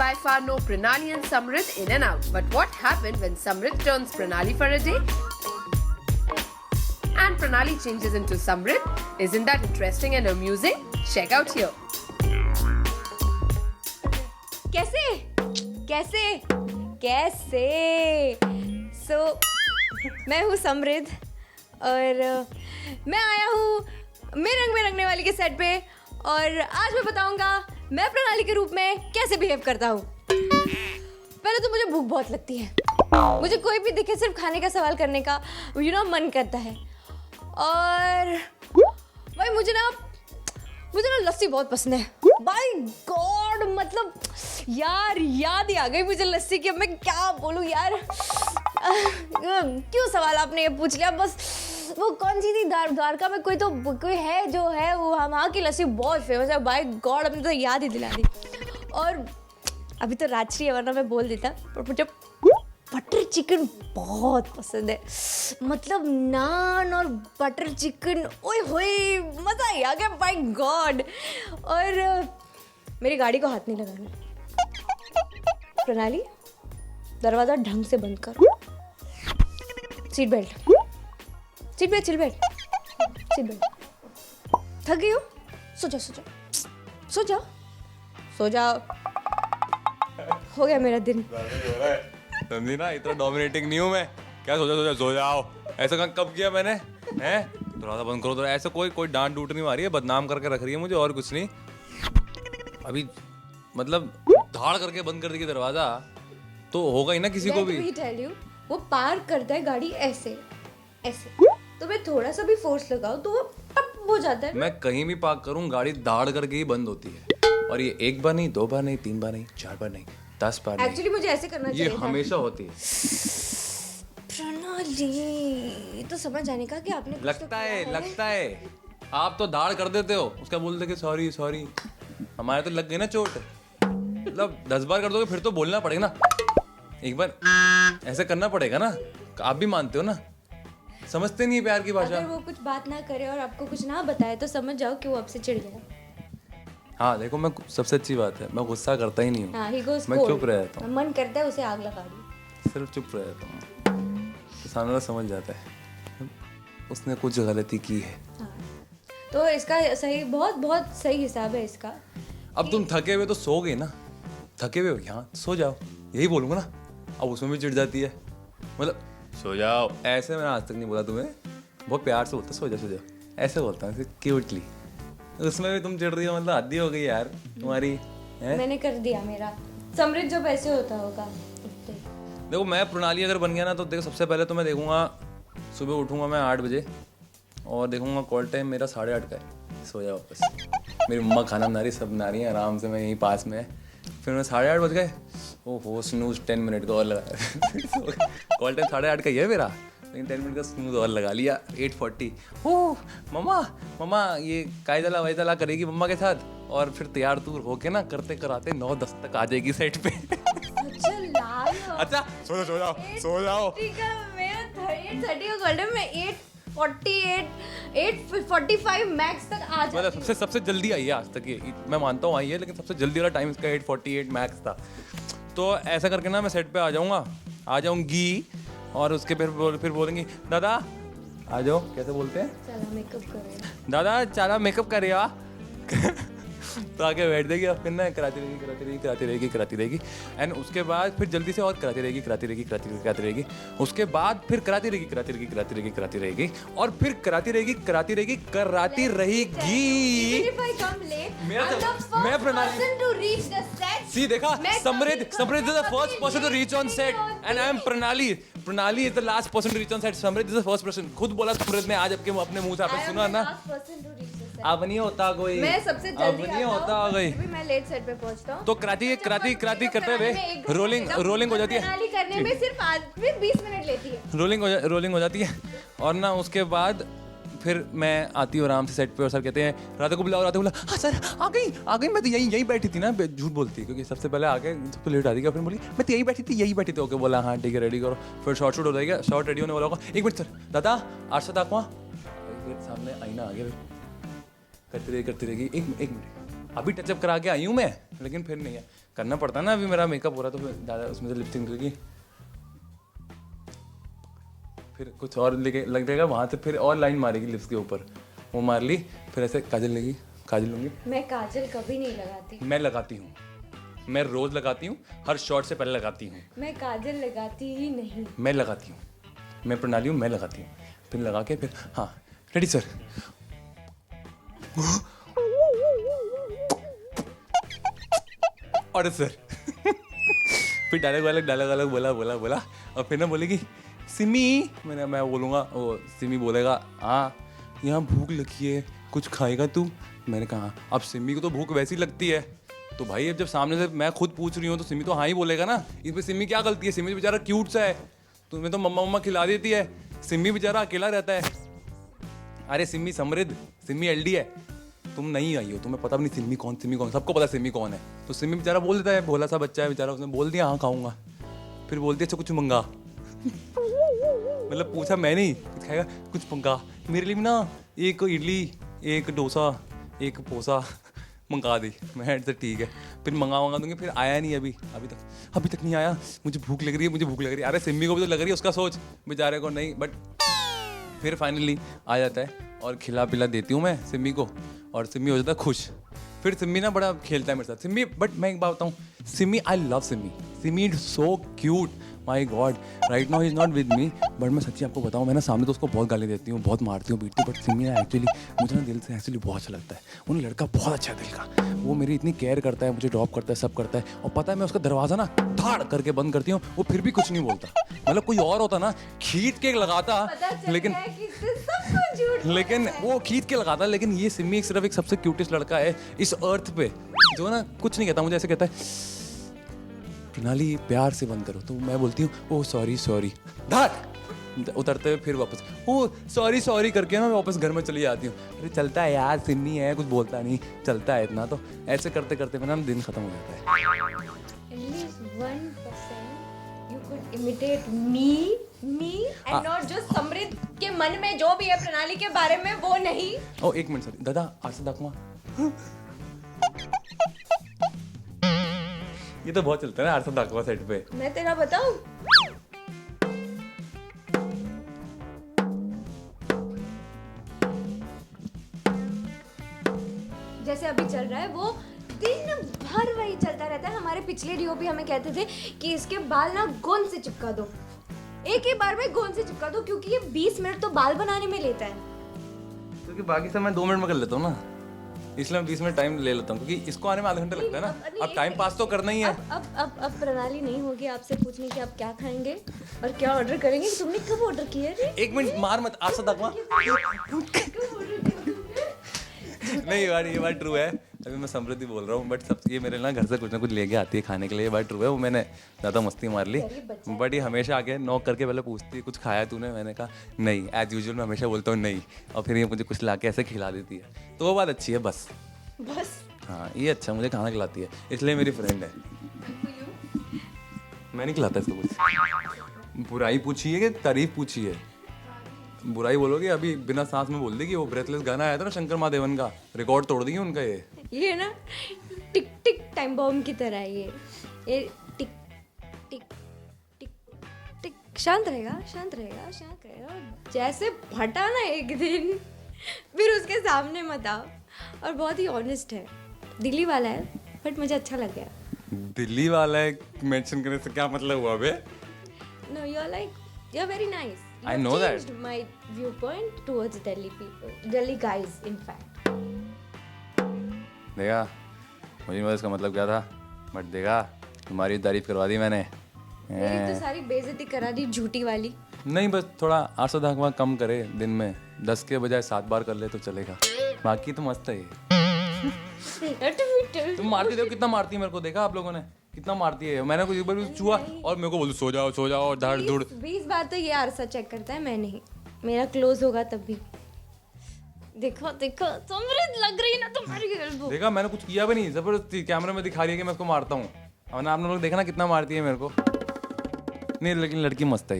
by far know Pranali and Samrit in and out. But what happened when Samrit turns Pranali for a day? And Pranali changes into Samrit? Isn't that interesting and amusing? Check out here. कैसे कैसे कैसे मैं हूँ समृद्ध और मैं आया हूँ मैं रंग में रंगने वाली के सेट पे और आज मैं बताऊंगा मैं प्रणाली के रूप में कैसे बिहेव करता हूँ। पहले तो मुझे भूख बहुत लगती है, मुझे कोई भी दिखे सिर्फ खाने का सवाल करने का मन करता है। और भाई मुझे ना लस्सी बहुत पसंद है। बाय गॉड, मतलब यार याद ही आ गई मुझे लस्सी की। अब मैं क्या बोलूं यार, क्यों सवाल आपने ये पूछ लिया। बस वो कौन सी थी द्वारका में कोई है जो है वो वहाँ की लस्सी बहुत फेमस है। बाय गॉड, अपने तो याद ही दिला दी। और अभी तो राजश्री है वरना मैं बोल देता, पर मुझे बटर चिकन बहुत पसंद है। मतलब नान और बटर चिकन, ओए होए मज़ा ही आ गया बाय गॉड। और मेरी गाड़ी को हाथ नहीं लगाना। प्रणाली दरवाज़ा ढंग से बंद करो। Seat belt. थक गई हो? सो जाओ। हो गया मेरा दिन। समझी ना, इतना डोमिनेटिंग नहीं हूँ मैं। क्या सो जाओ ऐसा कब किया मैंने? हैं दरवाजा बंद करो। तो ऐसा कोई डांट डूट नहीं मारी है, बदनाम करके रख रही है मुझे और कुछ नहीं। अभी मतलब धाड़ करके बंद कर देगी दरवाजा तो होगा ही ना किसी को भी। Let me tell you, वो पार्क करता है गाड़ी ऐसे तो मैं थोड़ा सा भी फोर्स लगाऊं तो वो टप हो जाता है। मैं कहीं भी पार्क करूं गाड़ी दाड़ करके ही बंद होती है। और ये एक बार नहीं, 2 बार नहीं, 3 बार नहीं, 4 बार नहीं, 10 बार नहीं। एक्चुअली मुझे ऐसे करना चाहिए ये हमेशा होती है। प्रणाली तो समझ आने का कि आपने लगता है आप तो दाड़ कर देते हो, उसका बोलते कि सॉरी। हमारे तो लग गई ना चोट। मतलब 10 बार कर दोगे फिर तो बोलना पड़ेगा ना, एक बार ऐसे करना पड़ेगा ना। आप भी मानते हो ना, समझते नहीं है प्यार की भाषा। अगर वो कुछ बात ना करे और आपको कुछ ना बताए तो समझ जाओ कि वो आपसे चिढ़ गया। हाँ देखो, मैं सबसे अच्छी बात है मैं गुस्सा करता ही नहीं हूँ। हाँ, he goes मैं cold। चुप रहता हूँ। मन करता है उसे आग लगा दूं। सिर्फ चुप रहता हूँ, सामने वाला समझ जाता है उसने कुछ गलती की है। हाँ। तो इसका सही बहुत सही हिसाब है इसका। अब तुम थके हुए तो सो गए ना, थके हुए हो यहाँ सो जाओ, यही बोलूँगा ना। अब उसमें भी चिढ़ जाती है, मतलब सो जाओ ऐसे मैंने आज तक नहीं बोला तुम्हें। बहुत प्यार से बोलता सो जाओ ऐसे बोलता हूँ क्यूटली। उसमें भी तुम चिढ़ रही हो, मतलब हद ही हो गई यार तुम्हारी है? मैंने कर दिया मेरा। समृद्ध जब ऐसे होता होगा। देखो मैं प्रणाली अगर बन गया ना तो देखो सबसे पहले तो मैं देखूंगा, सुबह उठूंगा मैं 8 बजे और देखूंगा कॉल टाइम मेरा 8:30 का है। सो जाओ वापस। मेरी मम्मा खाना बना रही, सब बना रही है आराम से, मैं यहीं पास में है। फिर मैं 8:30 बज गए, ओहो स्नूज 10 मिनट का और लगा। कॉल टाइम 8:30 का ही है मेरा, लेकिन 10 मिनट का स्नूज और लगा लिया। 8:40 ओह मम्मा ये कायदला वायदला करेगी मम्मा के साथ और फिर तैयार तूर होके ना करते कराते 9-10 तक आ जाएगी सेट पे। अच्छा सो जाओ। ठीक है, मेरा 8:30 का कॉल टाइम, मैं 8:45 मैक्स तक आ जाती। मतलब सबसे जल्दी आई है आज तक ये, मैं मानता हूँ आई है, लेकिन सबसे जल्दी वाला टाइम इसका 8:48 मैक्स था। तो ऐसा करके ना मैं सेट पे आ जाऊंगी और उसके फिर बोलेंगी दादा आ जाओ। कैसे बोलते हैं? चला मेकअप करे दादा चला मेकअप करेगा। तो आके बैठ देगी और फिर ना कराती रहेगी एंड उसके बाद फिर जल्दी से और कराती रहेगी। उसके बाद फिर कराती रहेगी और फिर कराती रहेगी। मैं प्रणाली सी देखा, Samriddh is the first person to reach on set and I am Pranali is the last person to reach on set. Samriddh is the first person, खुद बोला समृद्ध ने आज अपने मुंह से आपने सुना ना। अब नहीं होता कोई, मैं सबसे जल्दी नहीं होता कोई, फिर भी मैं लेट सेट पे पहुंचता हूं। तो कराती करते हुए रोलिंग हो जाती है। प्रणाली करने में सिर्फ 20 मिनट लेती है। रोलिंग हो जाती है और ना उसके बाद फिर मैं आती हूँ आराम से सेट पे और सर कहते हैं राधा को बुलाओ। हाँ सर आ गई मैं तो यहीं बैठी थी ना। झूठ बोलती है क्योंकि सबसे पहले आके सबसे लेट आती है। फिर बोली मैं तो यहीं बैठी थी। ओके बोला हाँ ठीक है रेडी करो। फिर शॉर्ट शूट हो जाएगा, शॉर्ट रेडी होने वाला होगा। 1 मिनट सर दादा आरसा दाखवा, सामने आईना आ गया। करती रहेगी 1 मिनट अभी टचअप करा के आई हूँ मैं, लेकिन फिर नहीं है, करना पड़ता है ना। अभी मेरा मेकअप हो रहा है तो फिर ज़्यादा उसमें से लिपस्टिक निकल गई, फिर कुछ और लेके लग जाएगा वहाँ से, फिर और लाइन मारेगी लिप्स के ऊपर, वो मार ली, फिर ऐसे काजल लेगी, काजल लूँगी। मैं काजल कभी नहीं लगाती। मैं लगाती हूँ, मैं रोज़ लगाती हूँ, हर शॉट से पहले लगाती हूँ। मैं काजल लगाती ही नहीं। मैं लगाती हूँ, मैं प्रणाली हूँ, मैं लगाती हूँ। फिर लगा के फिर हाँ रेडी सर। और सर फिर डायलॉग वालग बोला और फिर ना बोलेगी सिमी, मैं बोलूँगा, वो सिमी बोलेगा हाँ यहाँ भूख लगी है कुछ खाएगा तू। मैंने कहा हाँ। अब सिमी को तो भूख वैसी लगती है, तो भाई अब जब सामने से मैं खुद पूछ रही हूँ तो सिमी तो हाँ ही बोलेगा ना। इसमें सिमी क्या गलती है, सिमी बेचारा क्यूट सा है, तुम्हें तो मम्मा खिला देती है, सिमी बेचारा अकेला रहता है। अरे सिमी समृद्ध, सिमी एलडी है, तुम नहीं आई हो, तुम्हें पता भी नहीं सिमी कौन, सबको पता सिमी कौन है। तो सिमी बेचारा बोल देता है, भोला सा बच्चा है बेचारा, उसने बोल दिया हाँ खाऊंगा। फिर बोलती है अच्छा कुछ मंगा मतलब पूछा मैं नहीं, कुछ खाएगा कुछ मंगा, मेरे लिए भी ना एक इडली एक डोसा एक पोसा मंगा दी। मैं तो ठीक है, फिर मंगा दूंगी। फिर आया नहीं अभी तक नहीं आया, मुझे भूख लग रही है। अरे सिमी को भी तो लग रही है, उसका सोच, बेचारे को नहीं। बट फिर फाइनली आ जाता है और खिला पिला देती हूँ मैं सिमी को, और सिमी हो जाता है खुश। फिर सिमी ना बड़ा खेलता है मेरे साथ सिमी। बट मैं एक बात बताऊँ, Simi I love Simi is so cute, my God. Right now is not with me, but मैं सच्ची आपको बताऊँ, मैं ना सामने तो उसको बहुत गाली देती हूँ, बहुत मारती हूँ, पीटती हूँ, बट सिमी एक्चुअली मुझे ना दिल से एक्चुअली बहुत अच्छा लगता है। वो लड़का बहुत अच्छा है दिल का, वो मेरी इतनी केयर करता है, मुझे ड्रॉप करता है, सब करता है। और पता है मैं उसका दरवाज़ा ना धाड़ करके बंद करती हूँ, वो फिर भी कुछ नहीं बोलता। मतलब कोई और होता ना खींच के लगाता, लेकिन वो खींच के लगाता, लेकिन ये सिमी सिर्फ एक सबसे क्यूटेस्ट लड़का है इस अर्थ पे, जो ना कुछ नहीं कहता, मुझे ऐसे कहता है प्रणाली प्यार से बंद करो, तो मैं बोलती हूँ ओह सॉरी धाट, उतरते हुए फिर वापस ओह सॉरी करके ना मैं वापस घर में चली जाती हूँ। अरे चलता है यार, सिमी है, कुछ बोलता नहीं, चलता है इतना। तो ऐसे करते करते मेरा दिन खत्म हो जाता है। At least 1% you could imitate me and not just समृद्ध के मन में जो भी है प्रणाली के बारे में, वो नहीं। ओ एक मिनट सर, दादा आरसा दाखवा। ये तो बहुत चलता है ना आरसा दाखवा सेट पे। मैं तेरा बताऊं, जैसे अभी चल रहा है वो दिन भर वही चलता रहता है। हमारे पिछले डीओपी हमें कहते थे कि इसके बाल ना गोंद से चिपका दो, एक ही बार में गोंद से चिपका दो, क्योंकि ये 20 मिनट तो बाल बनाने में लेता है। क्योंकि बाकी सब मैं 2 मिनट में कर लेता हूँ ना, इसलिए मैं 20 मिनट टाइम ले लेता हूँ, क्योंकि इसको आने में आधा घंटा लगता है ना। अब टाइम पास तो करना ही है। अब प्रणाली नहीं होगी आपसे पूछने कि आप क्या खाएंगे और क्या ऑर्डर करेंगे। तुमने कब ऑर्डर किया है? एक मिनट मार मत, आरसा दाखवा। नहीं यार ये बात ट्रू है, अभी मैं समृद्धि बोल रहा हूँ, बट सब ये मेरे ना घर से कुछ ना कुछ लेके आती है खाने के लिए, ये बात ट्रू है। वो मैंने ज़्यादा मस्ती मार ली, बट ये हमेशा आके नॉक करके पहले पूछती है कुछ खाया तूने, मैंने कहा नहीं, एज यूजुअल मैं हमेशा बोलता हूँ नहीं, और फिर ये मुझे कुछ ला के ऐसे खिला देती है, तो वो बात अच्छी है। बस हाँ ये अच्छा, मुझे खाना खिलाती है, इसलिए मेरी फ्रेंड है। मैं नहीं खिलाता इसको कुछ। बुराई पूछी है कि तारीफ पूछी है? बुराई बोलोगे अभी बिना सांस में बोल देगी। वो ब्रेथलेस गाना आया था ना शंकर महादेवन का, रिकॉर्ड तोड़ देंगे उनका। ये ना टिक टिक टाइम बॉम्ब की तरह है ये टिक टिक टिक टिक। शांत रहेगा। जैसे फटा ना एक दिन, फिर उसके सामने मत आओ। और बहुत ही ऑनेस्ट है, दिल्ली वाला है, बट मुझे अच्छा लग गया। दिल्ली वाला है मेंशन करने से क्या मतलब हुआ बे? No, you're very nice. I know that. Changed my viewpoint towards Delhi people, Delhi guys, in fact. देखा, मुझे नहीं पता इसका मतलब क्या था, बट देखा तुम्हारी तारीफ करवा दी मैंने। मेरी तो सारी बेइज्जती करा दी झूठी वाली। नहीं बस थोड़ा आरसा दाखवा कम करे, दिन में 10 के बजाय 7 बार कर ले तो चलेगा, बाकी तो मस्त है ये। तुम मारती देखो कितना मारती है मेरे को, देखा आप लोगों ने कितना मारती है। मैंने कुछ एक बार छुआ और मेरे को बोल सो जाओ धाड़ धूड़। 20 बार तो ये आरसा चेक करता है, मैं नहीं। मेरा क्लोज होगा तब भी। देखो समृद्ध लग रही है ना तुम्हारी गर्ल। देखा मैंने कुछ किया भी नहीं, जबरदस्ती कैमरे में दिखा रही है कि मैं उसको मारता हूँ। और आपने लोग देखा ना कितना मारती है मेरे को। नहीं लेकिन लड़की मस्त है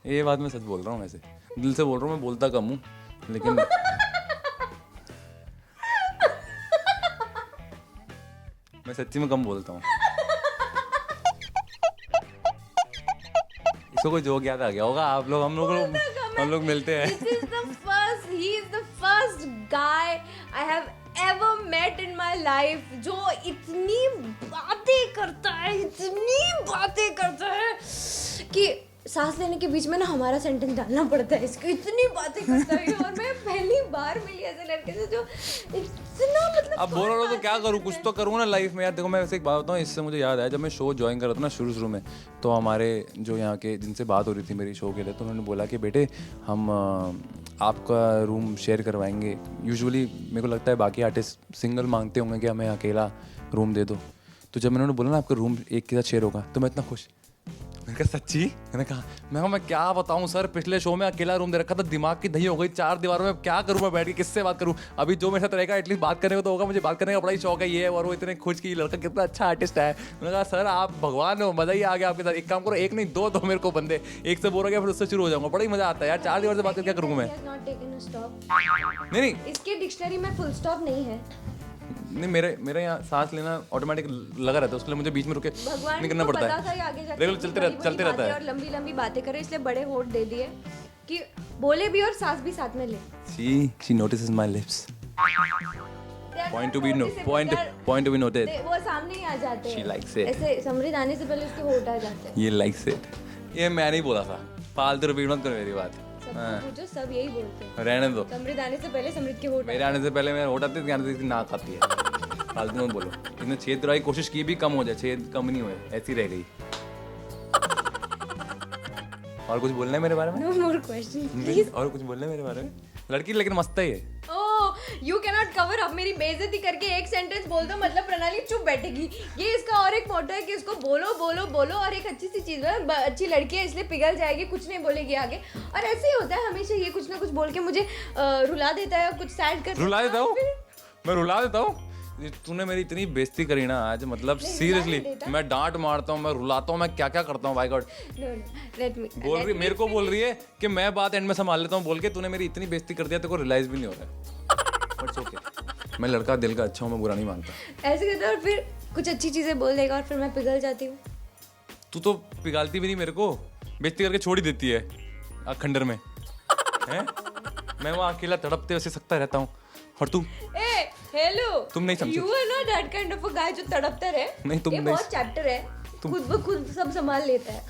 ये बात मैं सच बोल रहा हूँ, वैसे दिल से बोल रहा हूँ। मैं बोलता कम हूँ लेकिन मैं मैं सच्ची में कम बोलता हूँ। इसको कोई जोक याद आ गया होगा, आप लोग हम लोग मिलते हैं। He is the first guy I have ever met in my life जो इतनी बातें करता है कि सांस लेने के बीच में ना हमारा सेंटेंस डालना पड़ता है इसको, इतनी बातें करता है। और मैं पहली बार मिली ऐसे लड़के से जो इतना मतलब। अब बोल रहा हूँ तो क्या करूँ, कुछ तो करूँ ना लाइफ में यार। देखो मैं वैसे एक बात बताऊँ, इससे मुझे याद आया, जब मैं शो ज्वाइन कर रहा था ना शुरू में, तो हमारे जो यहाँ के जिनसे बात हो रही थी मेरी शो के लिए, तो उन्होंने बोला कि बेटे हम आपका रूम शेयर करवाएंगे। यूजुअली मेरे को लगता है बाकी आर्टिस्ट सिंगल मांगते होंगे कि हमें अकेला रूम दे दो। तो जब मैंने बोला ना आपका रूम एक के साथ शेयर होगा, तो मैं इतना खुश। मैंने कहा सच्ची? मैंने कहा मैं क्या बताऊं सर, पिछले शो में अकेला रूम दे रखा था, दिमाग की दही हो गई 4 दीवारों में। क्या करूं मैं बैठ के, किससे बात करूं? अभी जो मेरे साथ रहेगा एटलीस्ट बात करने को तो होगा, मुझे बात करने का बड़ा ही शौक है ये। और वो इतने खुश की लड़का कितना अच्छा आर्टिस्ट है। मैंने कहा सर आप भगवान हो, मजा ही आ गया आपके साथ। एक काम करो, एक नहीं दो मेरे को बंदे, एक से बोल गया फिर उससे शुरू हो जाऊंगा। बड़ा ही मजा आता है यार, 4 दीवार से बात करके क्या करूंगा मैं? नहीं इसके डिक्शनरी में फुल स्टॉप नहीं है। नहीं, मेरे यहाँ सांस लेना ऑटोमेटिक लगा रहता है, उसके लिए मुझे बीच में रुके नहीं करना पड़ता है। रेगुलर चलते रहता है। और लंबी लंबी बातें करे, इसलिए बड़े होठ दे दिए कि बोले भी और सांस भी साथ में ले। She notices my lips. Point to be noted. वो सामने ही आ जाते हैं। She likes it. ऐसे समृद्ध आने से पहले उसके होठ आ जाते हैं। ये likes it. ये मैं नहीं बोला था, फालतू रिपीट मत करो मेरी बात। पूछो, सब यही बोलते हैं। रहने दो। समृद्ध आने से पहले समृद्ध के होठ, मेरे आने से पहले मेरे होठ आते थे, आने से नाक आती है। फालतू मत बोलो। इसने छेद कराने की कोशिश की भी, कम हो जाए, छेद कम नहीं हुए, ऐसी रह गई। और कुछ बोलना है मेरे बारे में? No more questions, please. और कुछ बोलना है मेरे बारे में? लड़की लेकिन मस्त है ये। You cannot cover up. मेरी बेइज्जती करके एक सेंटेंस बोल दो, मतलब प्रणाली चुप बैठेगी। ये इसका और एक मोटो है कि इसको बोलो बोलो बोलो, और एक अच्छी सी चीज़ है, अच्छी लड़की है इसलिए पिघल जाएगी, कुछ नहीं बोलेगी आगे। और ऐसे ही होता है हमेशा, ये कुछ ना कुछ बोल के मुझे रुला देता है, कुछ सैड कर रुला देता हूँ मैं, रुला देता हूँ। तूने मेरी इतनी बेइज्जती करी ना आज, मतलब सीरियसली। मैं डांट मारता हूँ, मैं रुलाता हूँ, मैं क्या क्या करता हूँ, बाय गॉड। बोल रही मेरे को बोल रही है कि मैं बात एंड में संभाल लेता हूँ बोल के। तूने मेरी इतनी बेइज्जती कर दिया, तेरे को रियलाइज भी नहीं हो रहा है। बट ओके, मैं लड़का दिल का अच्छा हूँ, मैं बुरा नहीं मानता। ऐसे करता है और फिर कुछ अच्छी चीजें बोल देगा और फिर मैं पिघल जाती हूँ। तू तो पिघालती भी नहीं मेरे को, बेइज्जती करके छोड़ ही देती है खंडर में हैं? मैं वहाँ अकेला तड़पते वैसे सकता रहता हूँ, और तू हेलो, तुम नहीं समझे। You are not that kind of a guy जो तड़पता रहे। नहीं, तुम ये नहीं। बहुत चैप्टर है, खुद ब खुद सब संभाल लेता है।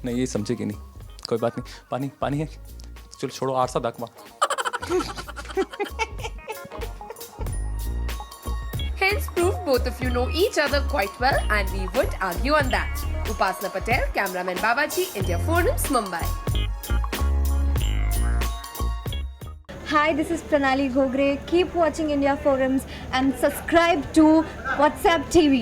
नहीं, ये समझे कि नहीं, कोई बात नहीं। पानी है, चलो छोड़ो, आरसा दाखवा। Hence proved both of you know each other quite well and we would argue on that. Upasna Patel, cameraman Babaji, India Forums, Mumbai. Hi, this is Pranali Ghogre. Keep watching India Forums and subscribe to WhatsApp TV.